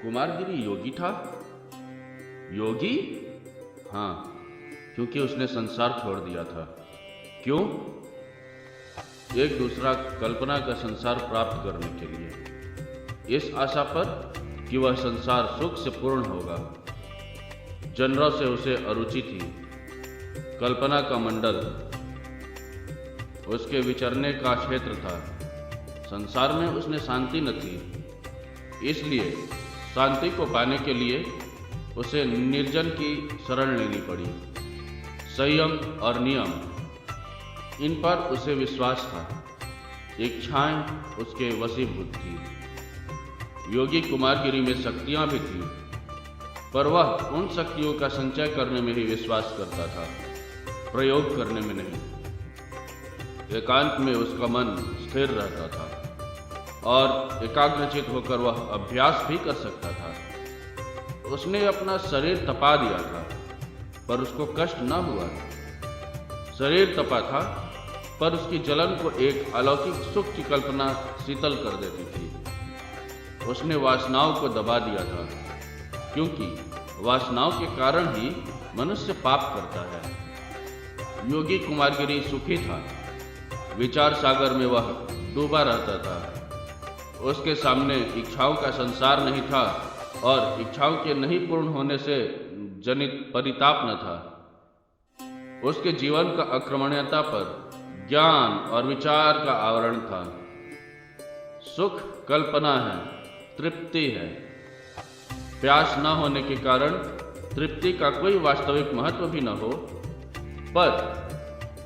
कुमारगिरी योगी था। योगी? हाँ, क्योंकि उसने संसार छोड़ दिया था। क्यों? एक दूसरा कल्पना का संसार प्राप्त करने के लिए, इस आशा पर कि वह संसार सुख से पूर्ण होगा। जन्मों से उसे अरुचि थी। कल्पना का मंडल उसके विचरने का क्षेत्र था। संसार में उसने शांति न थी, इसलिए शांति को पाने के लिए उसे निर्जन की शरण लेनी पड़ी। संयम और नियम, इन पर उसे विश्वास था। इच्छाएं उसके वशीभूत थी। योगी कुमारगिरी में शक्तियां भी थी, पर वह उन शक्तियों का संचय करने में ही विश्वास करता था, प्रयोग करने में नहीं। एकांत में उसका मन स्थिर रहता था और एकाग्रचित होकर वह अभ्यास भी कर सकता था। उसने अपना शरीर तपा दिया था, पर उसको कष्ट न हुआ। शरीर तपा था, पर उसकी जलन को एक अलौकिक सुख की कल्पना शीतल कर देती थी। उसने वासनाओं को दबा दिया था, क्योंकि वासनाओं के कारण ही मनुष्य पाप करता है। योगी कुमारगिरी सुखी था। विचार सागर में वह डूबा रहता था। उसके सामने इच्छाओं का संसार नहीं था और इच्छाओं के नहीं पूर्ण होने से जनित परिताप न था। उसके जीवन का अक्रमण्यता पर ज्ञान और विचार का आवरण था। सुख कल्पना है, तृप्ति है। प्यास न होने के कारण तृप्ति का कोई वास्तविक महत्व भी न हो, पर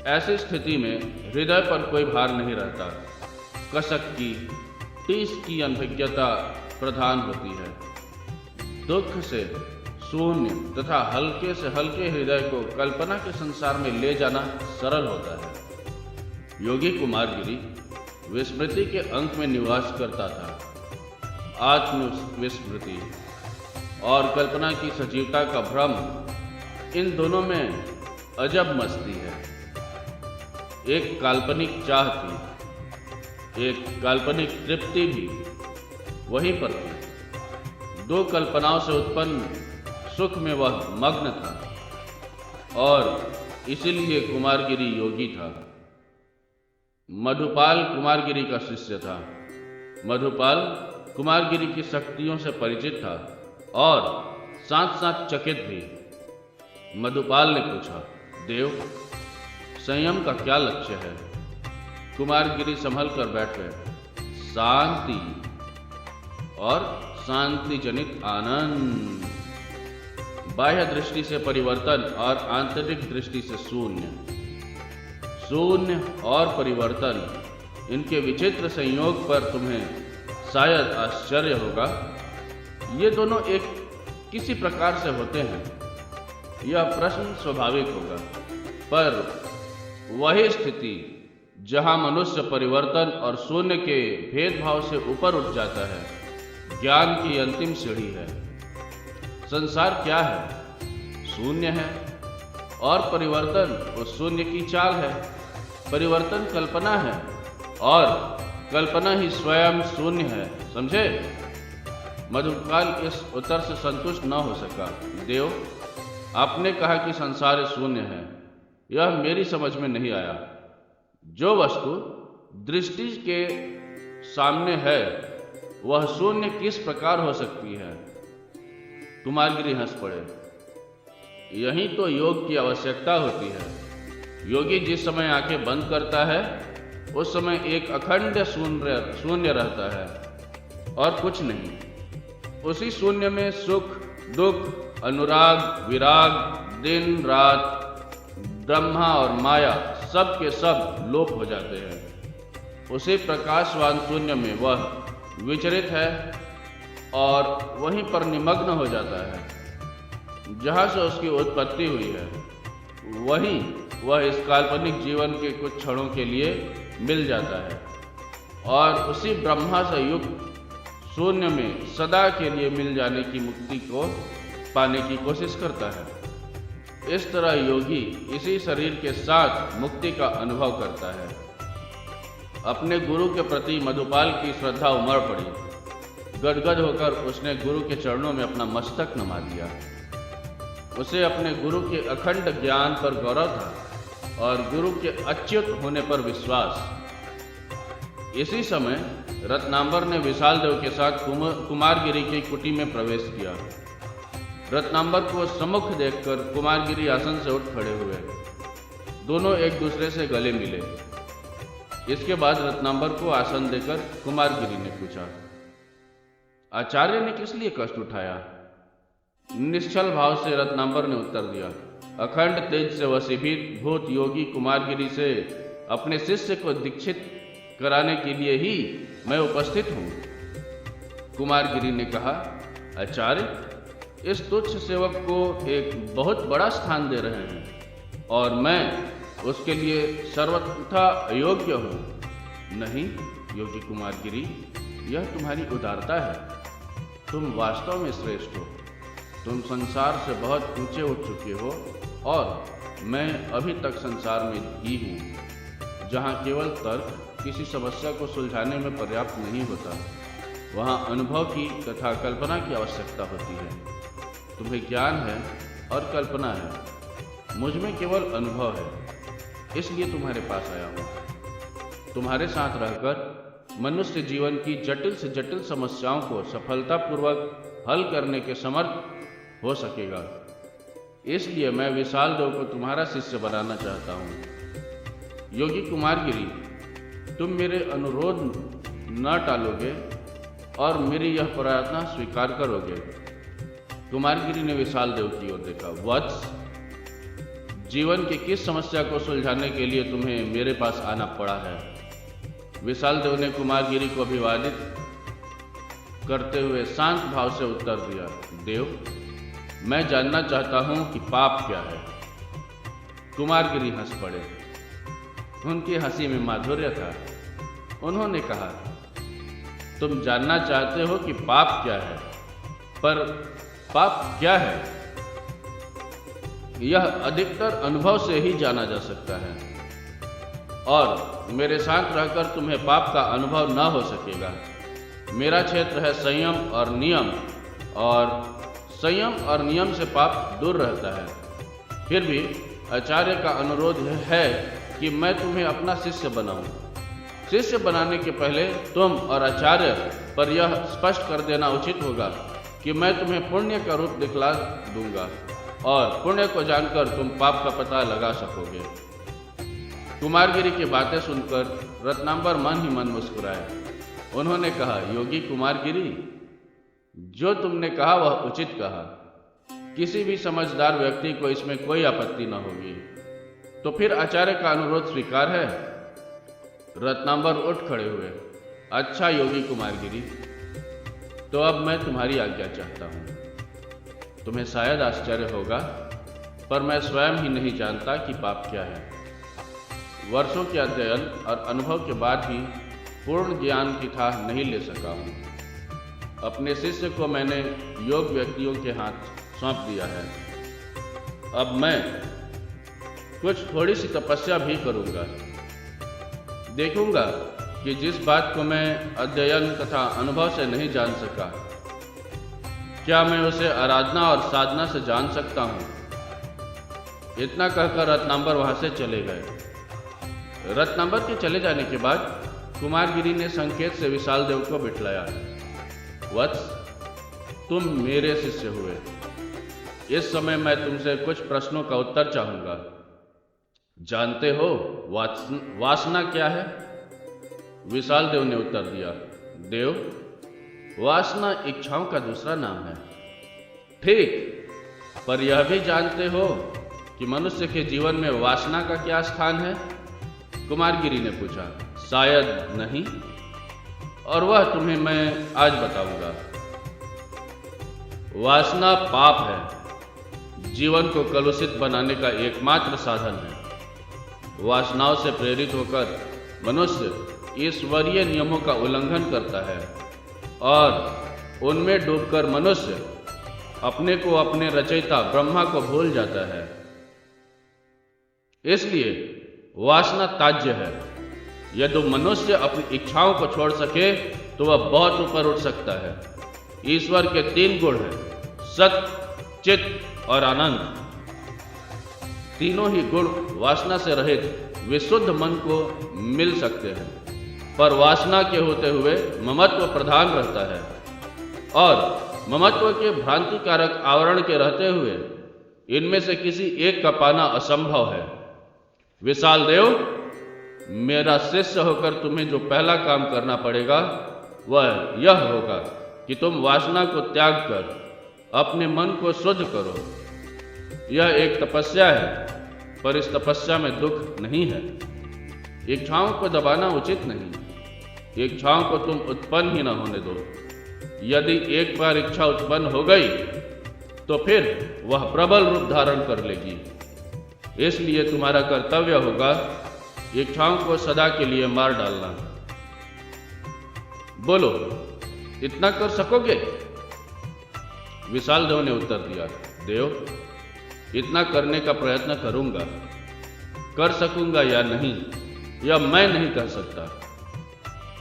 ऐसी स्थिति में हृदय पर कोई भार नहीं रहता। कसक की, टीस की अनभिज्ञता प्रधान होती है। दुख से शून्य तथा हल्के से हल्के हृदय को कल्पना के संसार में ले जाना सरल होता है। योगी कुमारगिरी विस्मृति के अंक में निवास करता था। आत्म विस्मृति और कल्पना की सजीवता का भ्रम, इन दोनों में अजब मस्ती है। एक काल्पनिक चाह थी, एक काल्पनिक तृप्ति भी वहीं पर थी। दो कल्पनाओं से उत्पन्न सुख में वह मग्न था और इसीलिए कुमारगिरी योगी था। मधुपाल कुमारगिरी का शिष्य था। मधुपाल कुमारगिरी की शक्तियों से परिचित था और साथ साथ चकित भी। मधुपाल ने पूछा, देव, संयम का क्या लक्ष्य है? कुमारगिरी संभल कर बैठ गए। शांति और शांति जनित आनंद। बाह्य दृष्टि से परिवर्तन और आंतरिक दृष्टि से शून्य। शून्य और परिवर्तन, इनके विचित्र संयोग पर तुम्हें शायद आश्चर्य होगा। ये दोनों एक किसी प्रकार से होते हैं, यह प्रश्न स्वाभाविक होगा, पर वही स्थिति जहां मनुष्य परिवर्तन और शून्य के भेदभाव से ऊपर उठ जाता है, ज्ञान की अंतिम सीढ़ी है। संसार क्या है? शून्य है, और परिवर्तन उस शून्य की चाल है। परिवर्तन कल्पना है और कल्पना ही स्वयं शून्य है। समझे? मधुपाल इस उत्तर से संतुष्ट न हो सका। देव, आपने कहा कि संसार शून्य है, यह मेरी समझ में नहीं आया। जो वस्तु दृष्टि के सामने है, वह शून्य किस प्रकार हो सकती है? कुमारगिरी हंस पड़े। यही तो योग की आवश्यकता होती है। योगी जिस समय आंखें बंद करता है, उस समय एक अखंड शून्य रहता है और कुछ नहीं। उसी शून्य में सुख, दुख, अनुराग, विराग, दिन रात, ब्रह्मा और माया सब के सब लोप हो जाते हैं। उसी प्रकाशवान शून्य में वह विचरित है और वहीं पर निमग्न हो जाता है। जहाँ से उसकी उत्पत्ति हुई है, वहीं वह इस काल्पनिक जीवन के कुछ क्षणों के लिए मिल जाता है और उसी ब्रह्मा से युक्त शून्य में सदा के लिए मिल जाने की मुक्ति को पाने की कोशिश करता है। इस तरह योगी इसी शरीर के साथ मुक्ति का अनुभव करता है। अपने गुरु के प्रति मधुपाल की श्रद्धा उमड़ पड़ी। गदगद होकर उसने गुरु के चरणों में अपना मस्तक नमा दिया। उसे अपने गुरु के अखंड ज्ञान पर गौरव था और गुरु के अच्युत होने पर विश्वास। इसी समय रत्नांबर ने विशाल देव के साथ कुमारगिरी की कुटी में प्रवेश किया। रत्नांबर को सम्मुख देखकर कुमारगिरी आसन से उठ खड़े हुए। दोनों एक दूसरे से गले मिले। इसके बाद रत्नांबर को आसन देकर कुमारगिरी ने पूछा, आचार्य ने किस लिए कष्ट उठाया? निश्चल भाव से रत्नांबर ने उत्तर दिया, अखंड तेज से वशीभूत भूत योगी कुमारगिरी से अपने शिष्य को दीक्षित कराने के लिए ही मैं उपस्थित हूँ। कुमारगिरी ने कहा, आचार्य, इस तुच्छ सेवक को एक बहुत बड़ा स्थान दे रहे हैं और मैं उसके लिए सर्वथा अयोग्य हूँ। नहीं योगी कुमारगिरी, यह तुम्हारी उदारता है। तुम वास्तव में श्रेष्ठ हो। तुम संसार से बहुत ऊंचे उठ चुके हो और मैं अभी तक संसार में ही हूँ, जहाँ केवल तर्क किसी समस्या को सुलझाने में पर्याप्त नहीं होता। वहाँ अनुभव की तथा कल्पना की आवश्यकता होती है। तुम्हें ज्ञान है और कल्पना है, मुझ में केवल अनुभव है, इसलिए तुम्हारे पास आया हूँ। तुम्हारे साथ रहकर मनुष्य जीवन की जटिल से जटिल समस्याओं को सफलतापूर्वक हल करने के समर्थ हो सकेगा। इसलिए मैं विशाल देव को तुम्हारा शिष्य बनाना चाहता हूँ। योगी कुमारगिरी, तुम मेरे अनुरोध न टालोगे और मेरी यह प्रार्थना स्वीकार करोगे? कुमारगिरी ने विशाल देव की ओर देखा। वत्स, जीवन की किस समस्या को सुलझाने के लिए तुम्हें मेरे पास आना पड़ा है? विशाल देव ने कुमारगिरी को अभिवादित करते हुए शांत भाव से उत्तर दिया, देव, मैं जानना चाहता हूं कि पाप क्या है। कुमारगिरी हंस पड़े। उनकी हंसी में माधुर्य था। उन्होंने कहा, तुम जानना चाहते हो कि पाप क्या है, पर पाप क्या है यह अधिकतर अनुभव से ही जाना जा सकता है और मेरे साथ रहकर तुम्हें पाप का अनुभव न हो सकेगा। मेरा क्षेत्र है संयम और नियम, और संयम और नियम से पाप दूर रहता है। फिर भी आचार्य का अनुरोध है कि मैं तुम्हें अपना शिष्य बनाऊं। शिष्य बनाने के पहले तुम और आचार्य पर यह स्पष्ट कर देना उचित होगा कि मैं तुम्हें पुण्य का रूप दिखला दूंगा और पुण्य को जानकर तुम पाप का पता लगा सकोगे। कुमारगिरी की बातें सुनकर रत्नांबर मन ही मन मुस्कुराए। उन्होंने कहा, योगी कुमारगिरी, जो तुमने कहा वह उचित कहा। किसी भी समझदार व्यक्ति को इसमें कोई आपत्ति न होगी। तो फिर आचार्य का अनुरोध स्वीकार है? रत्नांबर उठ खड़े हुए। अच्छा योगी कुमारगिरी, तो अब मैं तुम्हारी आज्ञा चाहता हूँ। तुम्हें शायद आश्चर्य होगा, पर मैं स्वयं ही नहीं जानता कि पाप क्या है। वर्षों के अध्ययन और अनुभव के बाद भी पूर्ण ज्ञान की थाह नहीं ले सका हूँ। अपने शिष्य को मैंने योग व्यक्तियों के हाथ सौंप दिया है। अब मैं कुछ थोड़ी सी तपस्या भी करूँगा। देखूंगा कि जिस बात को मैं अध्ययन तथा अनुभव से नहीं जान सका, क्या मैं उसे आराधना और साधना से जान सकता हूँ। इतना कहकर रत्नांबर वहां से चले गए। रत्नांबर के चले जाने के बाद कुमारगिरी ने संकेत से विशाल देव को बिठलाया। वत्स, तुम मेरे शिष्य हुए। इस समय मैं तुमसे कुछ प्रश्नों का उत्तर चाहूंगा। जानते हो वासना क्या है? विशाल देव ने उत्तर दिया, देव, वासना इच्छाओं का दूसरा नाम है। ठीक, पर यह भी जानते हो कि मनुष्य के जीवन में वासना का क्या स्थान है? कुमारगिरी ने पूछा। शायद नहीं, और वह तुम्हें मैं आज बताऊंगा। वासना पाप है, जीवन को कलुषित बनाने का एकमात्र साधन है। वासनाओं से प्रेरित होकर मनुष्य ईश्वरीय नियमों का उल्लंघन करता है और उनमें डूबकर मनुष्य अपने को अपने रचयिता ब्रह्मा को भूल जाता है। इसलिए वासना त्याज्य है। यदि मनुष्य अपनी इच्छाओं को छोड़ सके तो वह बहुत ऊपर उठ सकता है। ईश्वर के 3 गुण हैं, सत, चित और आनंद। तीनों ही गुण वासना से रहित विशुद्ध मन को मिल सकते हैं, पर वासना के होते हुए ममत्व प्रधान रहता है और ममत्व के भ्रांतिकारक आवरण के रहते हुए इनमें से किसी एक का पाना असंभव है। विशाल देव, मेरा शिष्य होकर तुम्हें जो पहला काम करना पड़ेगा वह यह होगा कि तुम वासना को त्याग कर अपने मन को शुद्ध करो। यह एक तपस्या है, पर इस तपस्या में दुख नहीं है। इच्छाओं को दबाना उचित नहीं। इच्छाओं को तुम उत्पन्न ही न होने दो। यदि एक बार इच्छा उत्पन्न हो गई तो फिर वह प्रबल रूप धारण कर लेगी। इसलिए तुम्हारा कर्तव्य होगा इच्छाओं को सदा के लिए मार डालना। बोलो, इतना कर सकोगे? विशाल देव ने उत्तर दिया, देव, इतना करने का प्रयत्न करूंगा। कर सकूंगा या नहीं, यह मैं नहीं कह सकता।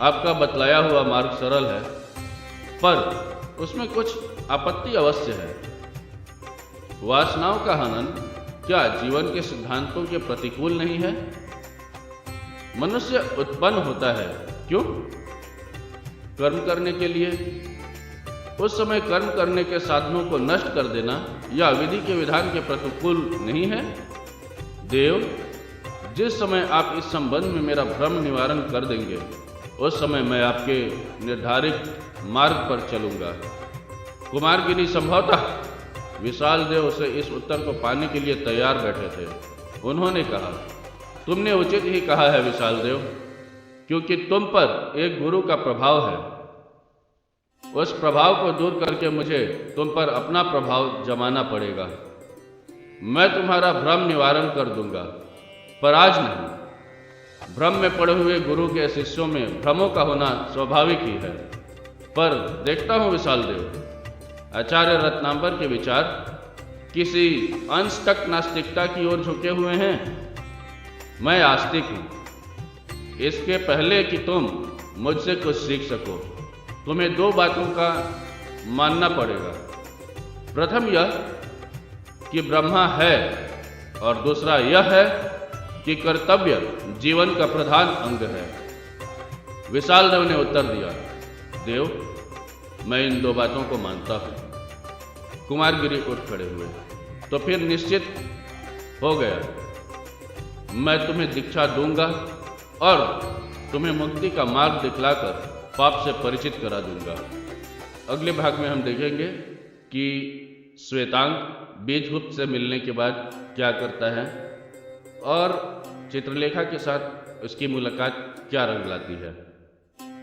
आपका बतलाया हुआ मार्ग सरल है, पर उसमें कुछ आपत्ति अवश्य है। वासनाओं का हनन क्या जीवन के सिद्धांतों के प्रतिकूल नहीं है? मनुष्य उत्पन्न होता है क्यों? कर्म करने के लिए। उस समय कर्म करने के साधनों को नष्ट कर देना या विधि के विधान के प्रतिकूल नहीं है? देव, जिस समय आप इस संबंध में मेरा भ्रम निवारण कर देंगे, उस समय मैं आपके निर्धारित मार्ग पर चलूंगा। कुमारगिरी संभवतः विशाल देव से इस उत्तर को पाने के लिए तैयार बैठे थे। उन्होंने कहा, तुमने उचित ही कहा है विशाल देव, क्योंकि तुम पर एक गुरु का प्रभाव है। उस प्रभाव को दूर करके मुझे तुम पर अपना प्रभाव जमाना पड़ेगा। मैं तुम्हारा भ्रम निवारण कर दूंगा, पर आज नहीं। भ्रम में पड़े हुए गुरु के शिष्यों में भ्रमों का होना स्वाभाविक ही है। पर देखता हूं विशाल देव, आचार्य रत्नांबर के विचार किसी अंश तक नास्तिकता की ओर झुके हुए हैं। मैं आस्तिक हूं। इसके पहले कि तुम मुझसे कुछ सीख सको, तुम्हें 2 बातों का मानना पड़ेगा। प्रथम यह कि ब्रह्मा है, और दूसरा यह है कि कर्तव्य जीवन का प्रधान अंग है। विशाल देव ने उत्तर दिया, देव, मैं इन 2 बातों को मानता हूं। कुमारगिरी उठ खड़े हुए। तो फिर निश्चित हो गया, मैं तुम्हें दीक्षा दूंगा और तुम्हें मुक्ति का मार्ग दिखलाकर पाप से परिचित करा दूंगा। अगले भाग में हम देखेंगे कि श्वेतांग बीजगुप्त से मिलने के बाद क्या करता है और चित्रलेखा के साथ उसकी मुलाकात क्या रंग लाती है।